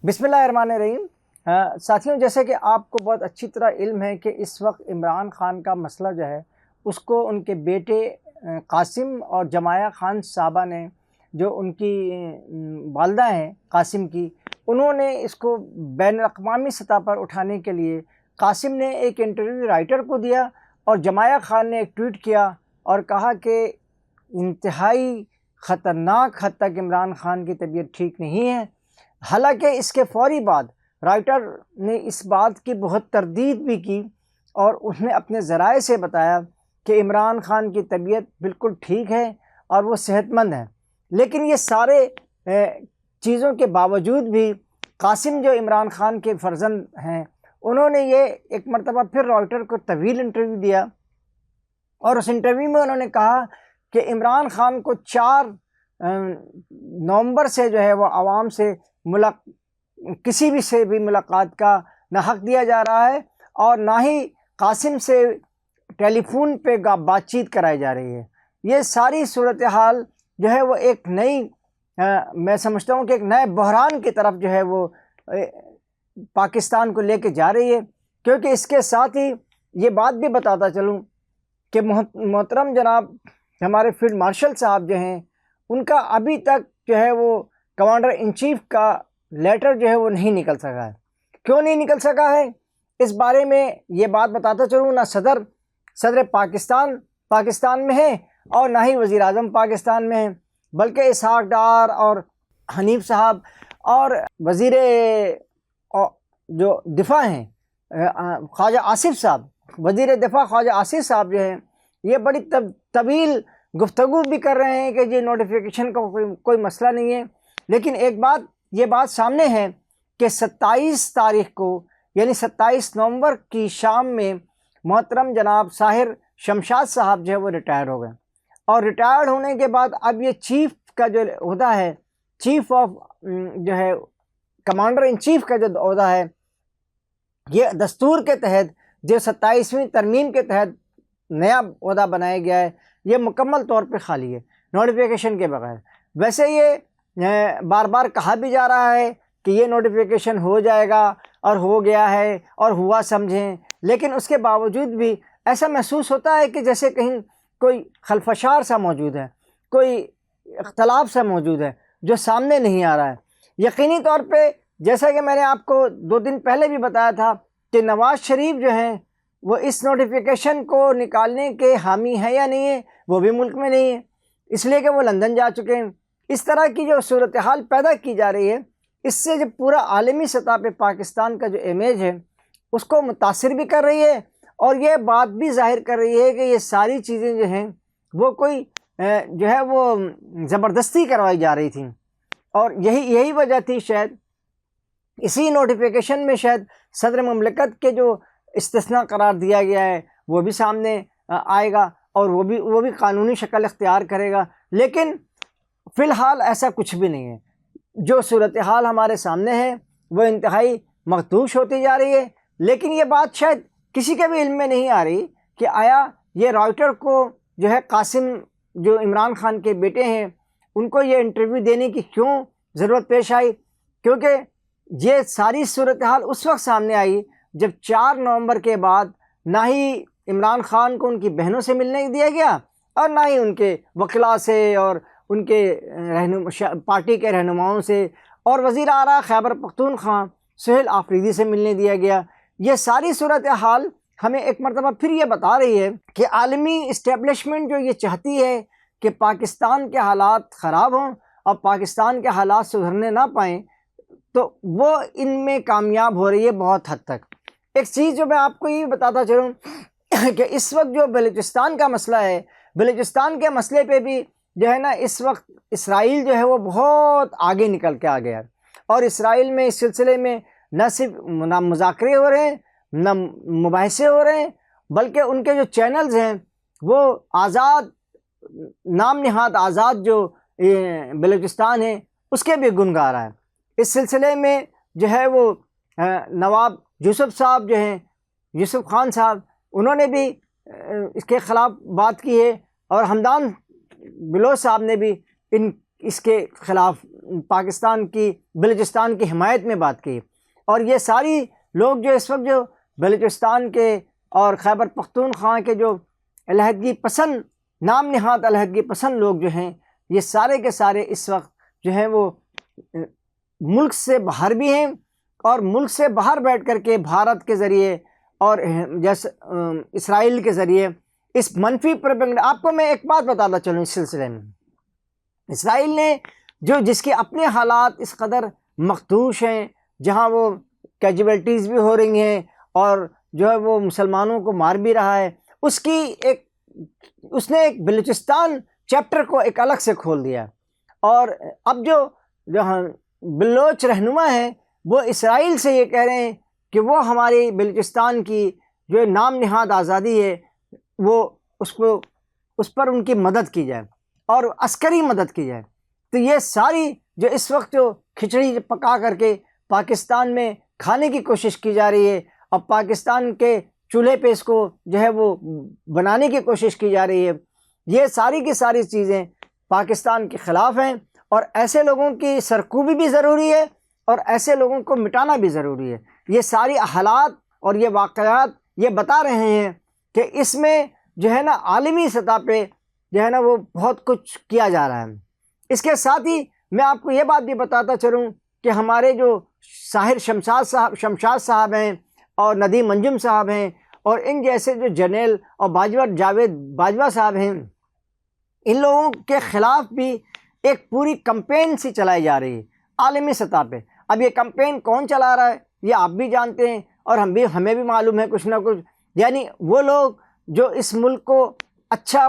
بسم اللہ الرحمن الرحیم۔ ساتھیوں، جیسے کہ آپ کو بہت اچھی طرح علم ہے کہ اس وقت عمران خان کا مسئلہ جو ہے اس کو ان کے بیٹے قاسم اور جمایہ خان صاحبہ نے، جو ان کی والدہ ہیں قاسم کی، انہوں نے اس کو بین الاقوامی سطح پر اٹھانے کے لیے قاسم نے ایک انٹرویو رائٹر کو دیا اور جمایہ خان نے ایک ٹویٹ کیا اور کہا کہ انتہائی خطرناک حد تک عمران خان کی طبیعت ٹھیک نہیں ہے۔ حالانکہ اس کے فوری بعد رائٹر نے اس بات کی بہت تردید بھی کی اور اس نے اپنے ذرائع سے بتایا کہ عمران خان کی طبیعت بالکل ٹھیک ہے اور وہ صحت مند ہے۔ لیکن یہ سارے چیزوں کے باوجود بھی قاسم، جو عمران خان کے فرزند ہیں، انہوں نے یہ ایک مرتبہ پھر رائٹر کو طویل انٹرویو دیا اور اس انٹرویو میں انہوں نے کہا کہ عمران خان کو 4 نومبر سے جو ہے وہ عوام سے کسی بھی سے بھی ملاقات کا نہ حق دیا جا رہا ہے اور نہ ہی قاسم سے ٹیلی فون پہ بات چیت کرائی جا رہی ہے۔ یہ ساری صورتحال جو ہے وہ ایک نئی میں سمجھتا ہوں کہ ایک نئے بحران کی طرف جو ہے وہ پاکستان کو لے کے جا رہی ہے، کیونکہ اس کے ساتھ ہی یہ بات بھی بتاتا چلوں کہ محترم جناب ہمارے فیلڈ مارشل صاحب جو ہیں، ان کا ابھی تک جو ہے وہ کمانڈر ان چیف کا لیٹر جو ہے وہ نہیں نکل سکا ہے۔ کیوں نہیں نکل سکا ہے؟ اس بارے میں یہ بات بتاتا چلوں، نہ صدر پاکستان میں ہے اور نہ ہی وزیر اعظم پاکستان میں ہے، بلکہ اسحاق ڈار اور حنیف صاحب اور وزیر جو دفاع ہیں خواجہ آصف صاحب، وزیر دفاع خواجہ آصف صاحب جو ہیں، یہ بڑی طویل گفتگو بھی کر رہے ہیں کہ یہ نوٹیفیکیشن کا کوئی مسئلہ نہیں ہے۔ لیکن ایک بات یہ بات سامنے ہے کہ 27 تاریخ کو یعنی 27 نومبر کی شام میں محترم جناب ساحر شمشاد صاحب جو ہے وہ ریٹائر ہو گئے، اور ریٹائر ہونے کے بعد اب یہ چیف کا جو عہدہ ہے، چیف آف جو ہے کمانڈر ان چیف کا جو عہدہ ہے، یہ دستور کے تحت جو 27ویں ترمیم کے تحت نیا عہدہ بنایا گیا ہے، یہ مکمل طور پہ خالی ہے نوٹیفیکیشن کے بغیر۔ ویسے یہ بار بار کہا بھی جا رہا ہے کہ یہ نوٹیفیکیشن ہو جائے گا اور ہو گیا ہے اور ہوا سمجھیں، لیکن اس کے باوجود بھی ایسا محسوس ہوتا ہے کہ جیسے کہیں کوئی خلفشار سا موجود ہے، کوئی اختلاف سا موجود ہے جو سامنے نہیں آ رہا ہے۔ یقینی طور پہ جیسا کہ میں نے آپ کو 2 دن پہلے بھی بتایا تھا کہ نواز شریف جو ہیں وہ اس نوٹیفیکیشن کو نکالنے کے حامی ہے یا نہیں ہے، وہ بھی ملک میں نہیں ہے، اس لیے کہ وہ لندن جا چکے ہیں۔ اس طرح کی جو صورتحال پیدا کی جا رہی ہے، اس سے جو پورا عالمی سطح پہ پاکستان کا جو امیج ہے اس کو متاثر بھی کر رہی ہے، اور یہ بات بھی ظاہر کر رہی ہے کہ یہ ساری چیزیں جو ہیں وہ کوئی جو ہے وہ زبردستی کروائی جا رہی تھیں، اور یہی وجہ تھی شاید اسی نوٹیفیکیشن میں شاید صدر مملکت کے جو استثناء قرار دیا گیا ہے وہ بھی سامنے آئے گا اور وہ بھی قانونی شکل اختیار کرے گا۔ لیکن فی الحال ایسا کچھ بھی نہیں ہے۔ جو صورتحال ہمارے سامنے ہے وہ انتہائی مخدوش ہوتی جا رہی ہے، لیکن یہ بات شاید کسی کے بھی علم میں نہیں آ رہی کہ آیا یہ رائٹر کو جو ہے قاسم، جو عمران خان کے بیٹے ہیں، ان کو یہ انٹرویو دینے کی کیوں ضرورت پیش آئی؟ کیونکہ یہ ساری صورتحال اس وقت سامنے آئی جب 4 نومبر کے بعد نہ ہی عمران خان کو ان کی بہنوں سے ملنے دیا گیا اور نہ ہی ان کے وکلاء سے اور ان کے پارٹی کے رہنماؤں سے اور وزیر اعلیٰ خیبر پختونخوا سہیل آفریدی سے ملنے دیا گیا۔ یہ ساری صورتحال ہمیں ایک مرتبہ پھر یہ بتا رہی ہے کہ عالمی اسٹیبلشمنٹ جو یہ چاہتی ہے کہ پاکستان کے حالات خراب ہوں اور پاکستان کے حالات سدھرنے نہ پائیں، تو وہ ان میں کامیاب ہو رہی ہے بہت حد تک۔ ایک چیز جو میں آپ کو یہ بتاتا چلوں کہ اس وقت جو بلوچستان کا مسئلہ ہے، بلوچستان کے مسئلے پہ بھی جو ہے نا اس وقت اسرائیل جو ہے وہ بہت آگے نکل کے آ گیا ہے، اور اسرائیل میں اس سلسلے میں نہ صرف مذاکرے ہو رہے ہیں، نہ مباحثے ہو رہے ہیں، بلکہ ان کے جو چینلز ہیں وہ آزاد، نام نہاد آزاد جو بلوچستان ہے اس کے بھی گن گا رہا ہے۔ اس سلسلے میں جو ہے وہ نواب یوسف صاحب جو ہیں، یوسف خان صاحب، انہوں نے بھی اس کے خلاف بات کی ہے، اور حمدان بلوچ صاحب نے بھی اس کے خلاف پاکستان کی بلوچستان کی حمایت میں بات کی. اور یہ ساری لوگ جو اس وقت جو بلوچستان کے اور خیبر پختونخوا کے جو علیحدگی پسند، نام نہاد علیحدگی پسند لوگ جو ہیں، یہ سارے کے سارے اس وقت جو ہیں وہ ملک سے باہر بھی ہیں، اور ملک سے باہر بیٹھ کر کے بھارت کے ذریعے اور جیسے اسرائیل کے ذریعے اس منفی پروپیگنڈا. آپ کو میں ایک بات بتاتا چلوں اس سلسلے میں. اسرائیل نے جس کے اپنے حالات اس قدر مخدوش ہیں، جہاں وہ کیجویلٹیز بھی ہو رہی ہیں اور جو ہے وہ مسلمانوں کو مار بھی رہا ہے، اس نے ایک بلوچستان چیپٹر کو ایک الگ سے کھول دیا. اور اب جو بلوچ رہنما ہیں وہ اسرائیل سے یہ کہہ رہے ہیں کہ وہ ہماری بلوچستان کی جو نام نہاد آزادی ہے وہ اس پر ان کی مدد کی جائے اور عسکری مدد کی جائے. تو یہ ساری جو اس وقت جو کھچڑی پکا کر کے پاکستان میں کھانے کی کوشش کی جا رہی ہے، اور پاکستان کے چولہے پہ اس کو جو ہے وہ بنانے کی کوشش کی جا رہی ہے، یہ ساری کی ساری چیزیں پاکستان کے خلاف ہیں. اور ایسے لوگوں کی سرکوبی بھی ضروری ہے اور ایسے لوگوں کو مٹانا بھی ضروری ہے. یہ ساری حالات اور یہ واقعات یہ بتا رہے ہیں کہ اس میں جو ہے نا عالمی سطح پہ جو ہے نا وہ بہت کچھ کیا جا رہا ہے. اس کے ساتھ ہی میں آپ کو یہ بات بھی بتاتا چلوں کہ ہمارے جو ساحر شمشاد صاحب ہیں اور ندیم انجم صاحب ہیں اور ان جیسے جو جرنیل اور باجوہ جاوید باجوہ صاحب ہیں، ان لوگوں کے خلاف بھی ایک پوری کمپین سی چلائی جا رہی ہے عالمی سطح پہ. اب یہ کمپین کون چلا رہا ہے یہ آپ بھی جانتے ہیں اور ہمیں بھی معلوم ہے کچھ نہ کچھ. یعنی وہ لوگ جو اس ملک کو اچھا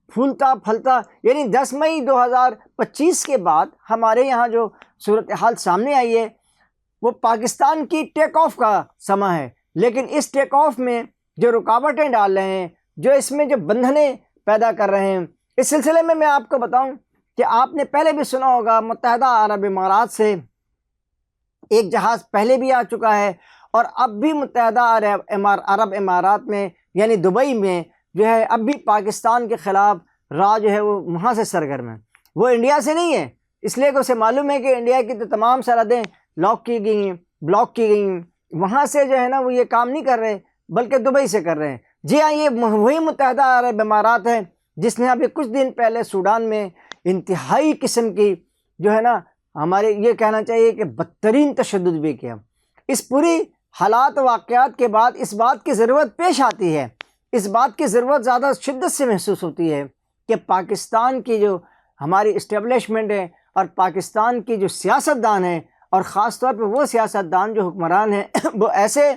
پھولتا پھلتا، یعنی 10 مئی 2025 کے بعد ہمارے یہاں جو صورتحال سامنے آئی ہے وہ پاکستان کی ٹیک آف کا سماں ہے، لیکن اس ٹیک آف میں جو رکاوٹیں ڈال رہے ہیں، جو اس میں جو بندھنیں پیدا کر رہے ہیں، اس سلسلے میں آپ کو بتاؤں کہ آپ نے پہلے بھی سنا ہوگا متحدہ عرب امارات سے ایک جہاز پہلے بھی آ چکا ہے، اور اب بھی متحدہ عرب امارات میں یعنی دبئی میں جو ہے اب بھی پاکستان کے خلاف راہ جو ہے وہ وہاں سے سرگرم ہے. وہ انڈیا سے نہیں ہے، اس لیے کہ اسے معلوم ہے کہ انڈیا کی تو تمام سرحدیں لاک کی گئی ہیں، بلاک کی گئی ہیں، وہاں سے جو ہے نا وہ یہ کام نہیں کر رہے بلکہ دبئی سے کر رہے ہیں. جی ہاں، یہ وہی متحدہ عرب امارات ہے جس نے ابھی کچھ دن پہلے سوڈان میں انتہائی قسم کی جو ہے نا ہمارے یہ کہنا چاہیے کہ بدترین تشدد بھی کیا. اس پوری حالات واقعات کے بعد اس بات کی ضرورت پیش آتی ہے، اس بات کی ضرورت زیادہ شدت سے محسوس ہوتی ہے کہ پاکستان کی جو ہماری اسٹیبلشمنٹ ہے اور پاکستان کی جو سیاستدان ہیں، اور خاص طور پہ وہ سیاستدان جو حکمران ہیں وہ ایسے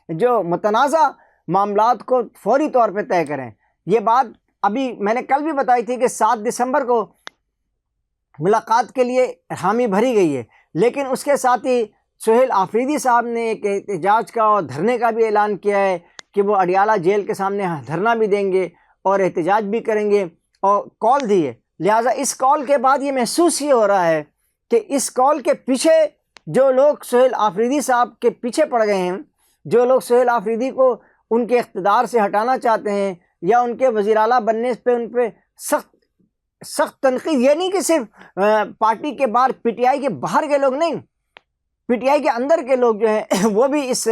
جو متنازع معاملات کو فوری طور پہ طے کریں. یہ بات ابھی میں نے کل بھی بتائی تھی کہ 7 دسمبر کو ملاقات کے لیے حامی بھری گئی ہے، لیکن اس کے ساتھ ہی سہیل آفریدی صاحب نے ایک احتجاج کا اور دھرنے کا بھی اعلان کیا ہے کہ وہ اڈیالہ جیل کے سامنے دھرنا بھی دیں گے اور احتجاج بھی کریں گے، اور کال دی ہے. لہٰذا اس کال کے بعد یہ محسوس ہی ہو رہا ہے کہ اس کال کے پیچھے جو لوگ سہیل آفریدی صاحب کے پیچھے پڑ گئے ہیں، جو لوگ سہیل آفریدی کو ان کے اقتدار سے ہٹانا چاہتے ہیں یا ان کے وزیر اعلیٰ بننے پہ ان پہ سخت تنقید، یہ نہیں کہ صرف پارٹی کے باہر پی ٹی آئی کے باہر کے لوگ نہیں، پی ٹی آئی کے اندر کے لوگ جو ہیں وہ بھی اس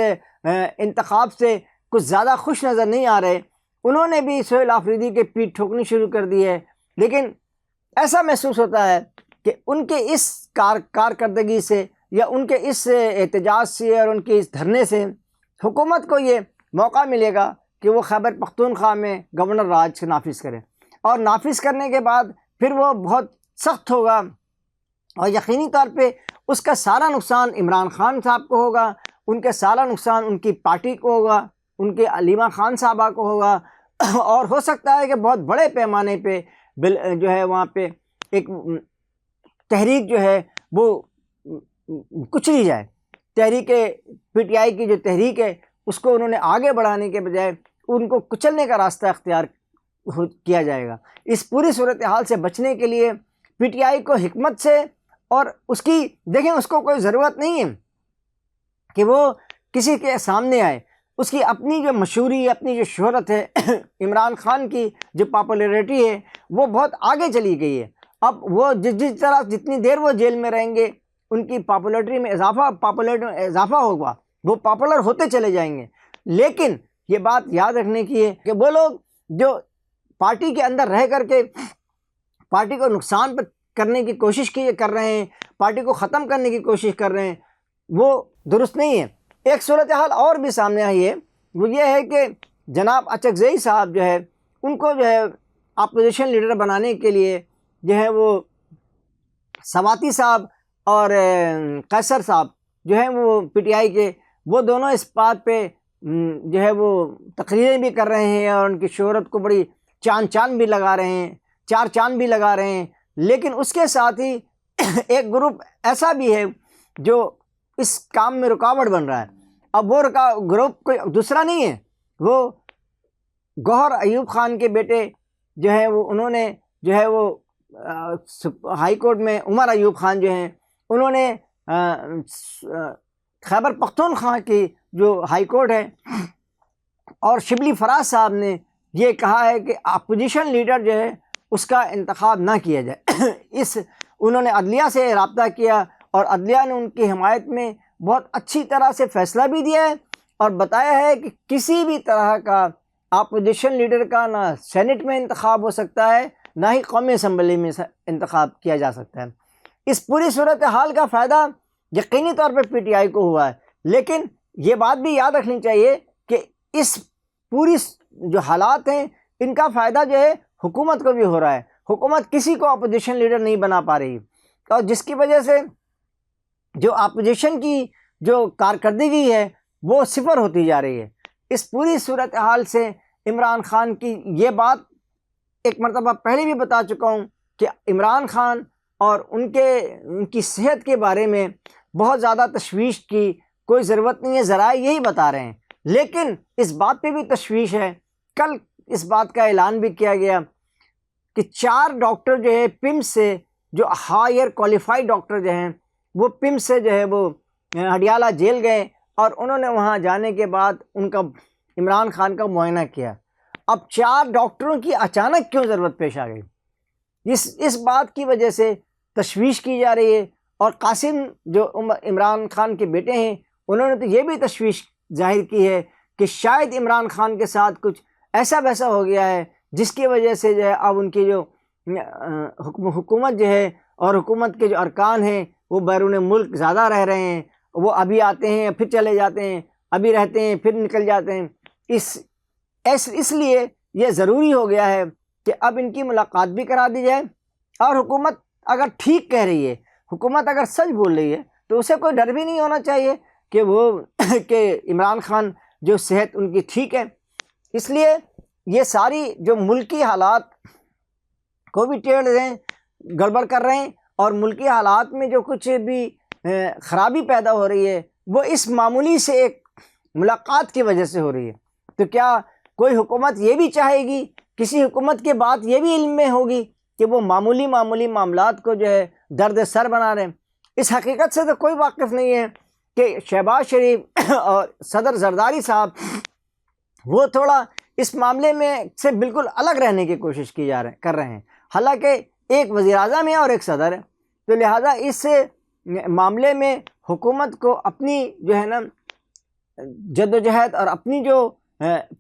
انتخاب سے کچھ زیادہ خوش نظر نہیں آ رہے. انہوں نے بھی سہیل آفریدی کے پیٹھ ٹھوکنی شروع کر دی ہے. لیکن ایسا محسوس ہوتا ہے کہ ان کے اس کارکردگی سے یا ان کے اس احتجاج سے اور ان کے اس دھرنے سے حکومت کو یہ موقع ملے گا کہ وہ خیبر پختونخوا میں گورنر راج نافذ کرے، اور نافذ کرنے کے بعد پھر وہ بہت سخت ہوگا اور یقینی طور پہ اس کا سارا نقصان عمران خان صاحب کو ہوگا، ان کے سارا نقصان ان کی پارٹی کو ہوگا، ان کے علیمہ خان صاحبہ کو ہوگا، اور ہو سکتا ہے کہ بہت بڑے پیمانے پہ جو ہے وہاں پہ ایک تحریک جو ہے وہ کچلی جائے. تحریک پی ٹی آئی کی جو تحریک ہے اس کو انہوں نے آگے بڑھانے کے بجائے ان کو کچلنے کا راستہ اختیار کیا جائے گا. اس پوری صورتحال سے بچنے کے لیے پی ٹی آئی کو حکمت سے، اور اس کی دیکھیں اس کو کوئی ضرورت نہیں ہے کہ وہ کسی کے سامنے آئے، اس کی اپنی جو مشہوری، اپنی جو شہرت ہے، عمران خان کی جو پاپولیرٹی ہے وہ بہت آگے چلی گئی ہے، اب وہ جس طرح جتنی دیر وہ جیل میں رہیں گے ان کی پاپولرٹی میں اضافہ ہوگا، وہ پاپولر ہوتے چلے جائیں گے۔ لیکن یہ بات یاد رکھنے کی ہے کہ وہ لوگ جو پارٹی کے اندر رہ کر کے پارٹی کو نقصان کرنے کی کوشش کر رہے ہیں، پارٹی کو ختم کرنے کی کوشش کر رہے ہیں، وہ درست نہیں ہے۔ ایک صورتحال اور بھی سامنے آئی ہے، وہ یہ ہے کہ جناب اچکزئی صاحب جو ہے ان کو جو ہے اپوزیشن لیڈر بنانے کے لیے جو ہے وہ سواتی صاحب اور قیصر صاحب جو ہیں وہ پی ٹی آئی کے، وہ دونوں اس بات پہ جو ہے وہ تقریریں بھی کر رہے ہیں اور ان کی شہرت کو بڑی چاند بھی لگا رہے ہیں، چار چاند بھی لگا رہے ہیں۔ لیکن اس کے ساتھ ہی ایک گروپ ایسا بھی ہے جو اس کام میں رکاوٹ بن رہا ہے۔ اب وہ گروپ کوئی دوسرا نہیں ہے، وہ گوہر ایوب خان کے بیٹے جو ہیں وہ انہوں نے جو ہے وہ ہائی کورٹ میں عمر ایوب خان جو ہیں انہوں نے خیبر پختونخوا کی جو ہائی کورٹ ہے اور شبلی فراز صاحب نے یہ کہا ہے کہ اپوزیشن لیڈر جو ہے اس کا انتخاب نہ کیا جائے۔ انہوں نے عدلیہ سے رابطہ کیا اور عدلیہ نے ان کی حمایت میں بہت اچھی طرح سے فیصلہ بھی دیا ہے اور بتایا ہے کہ کسی بھی طرح کا اپوزیشن لیڈر کا نہ سینٹ میں انتخاب ہو سکتا ہے نہ ہی قومی اسمبلی میں انتخاب کیا جا سکتا ہے۔ اس پوری صورتحال کا فائدہ یقینی طور پہ پی ٹی آئی کو ہوا ہے، لیکن یہ بات بھی یاد رکھنی چاہیے کہ اس پوری جو حالات ہیں ان کا فائدہ جو ہے حکومت کو بھی ہو رہا ہے۔ حکومت کسی کو اپوزیشن لیڈر نہیں بنا پا رہی اور جس کی وجہ سے جو اپوزیشن کی جو کارکردگی ہے وہ صفر ہوتی جا رہی ہے۔ اس پوری صورتحال سے عمران خان کی یہ بات ایک مرتبہ پہلے بھی بتا چکا ہوں کہ عمران خان اور ان کی صحت کے بارے میں بہت زیادہ تشویش کی کوئی ضرورت نہیں ہے، ذرائع یہی بتا رہے ہیں۔ لیکن اس بات پہ بھی تشویش ہے، کل اس بات کا اعلان بھی کیا گیا کہ 4 ڈاکٹر جو ہے پمس سے، جو ہائر کوالیفائڈ ڈاکٹر جو ہیں وہ پمس سے جو ہے وہ ہڈیالہ جیل گئے اور انہوں نے وہاں جانے کے بعد ان کا عمران خان کا معائنہ کیا۔ اب 4 ڈاکٹروں کی اچانک کیوں ضرورت پیش آ گئی، اس بات کی وجہ سے تشویش کی جا رہی ہے۔ اور قاسم جو عمران خان کے بیٹے ہیں انہوں نے تو یہ بھی تشویش ظاہر کی ہے کہ شاید عمران خان کے ساتھ کچھ ایسا ویسا ہو گیا ہے جس کی وجہ سے جو ہے اب ان کی جو حکومت جو ہے اور حکومت کے جو ارکان ہیں وہ بیرون ملک زیادہ رہ رہے ہیں، وہ ابھی آتے ہیں پھر چلے جاتے ہیں، ابھی رہتے ہیں پھر نکل جاتے ہیں۔ اس لیے یہ ضروری ہو گیا ہے کہ اب ان کی ملاقات بھی کرا دی جائے، اور حکومت اگر ٹھیک کہہ رہی ہے، حکومت اگر سچ بول رہی ہے تو اسے کوئی ڈر بھی نہیں ہونا چاہیے کہ کہ عمران خان جو صحت ان کی ٹھیک ہے۔ اس لیے یہ ساری جو ملکی حالات کو بھی ٹیڑھ ہیں، گڑبڑ کر رہے ہیں، اور ملکی حالات میں جو کچھ بھی خرابی پیدا ہو رہی ہے وہ اس معمولی سے ایک ملاقات کی وجہ سے ہو رہی ہے۔ تو کیا کوئی حکومت یہ بھی چاہے گی، کسی حکومت کے بات یہ بھی علم میں ہوگی کہ وہ معمولی معاملات کو جو ہے درد سر بنا رہے ہیں؟ اس حقیقت سے تو کوئی واقف نہیں ہے کہ شہباز شریف اور صدر زرداری صاحب وہ تھوڑا اس معاملے میں سے بالکل الگ رہنے کی کوشش کر رہے ہیں، حالانکہ ایک وزیر اعظم ہے اور ایک صدر ہے۔ تو لہٰذا اس معاملے میں حکومت کو اپنی جو ہے نا جدوجہد اور اپنی جو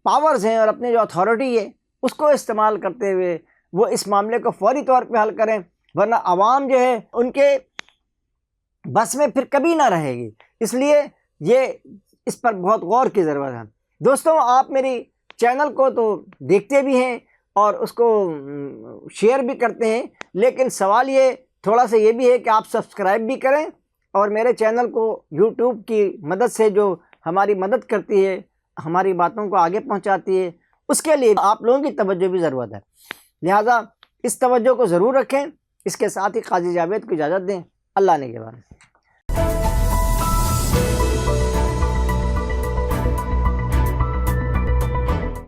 پاورز ہیں اور اپنی جو اتھارٹی ہے اس کو استعمال کرتے ہوئے وہ اس معاملے کو فوری طور پہ حل کریں، ورنہ عوام جو ہے ان کے بس میں پھر کبھی نہ رہے گی۔ اس لیے یہ اس پر بہت غور کی ضرورت ہے۔ دوستوں، آپ میری چینل کو تو دیکھتے بھی ہیں اور اس کو شیئر بھی کرتے ہیں، لیکن سوال یہ تھوڑا سا یہ بھی ہے کہ آپ سبسکرائب بھی کریں اور میرے چینل کو یوٹیوب کی مدد سے جو ہماری مدد کرتی ہے، ہماری باتوں کو آگے پہنچاتی ہے، اس کے لیے آپ لوگوں کی توجہ بھی ضرورت ہے۔ لہٰذا اس توجہ کو ضرور رکھیں۔ اس کے ساتھ ہی قاضی جاوید کو اجازت دیں۔ اللہ نے کے بعد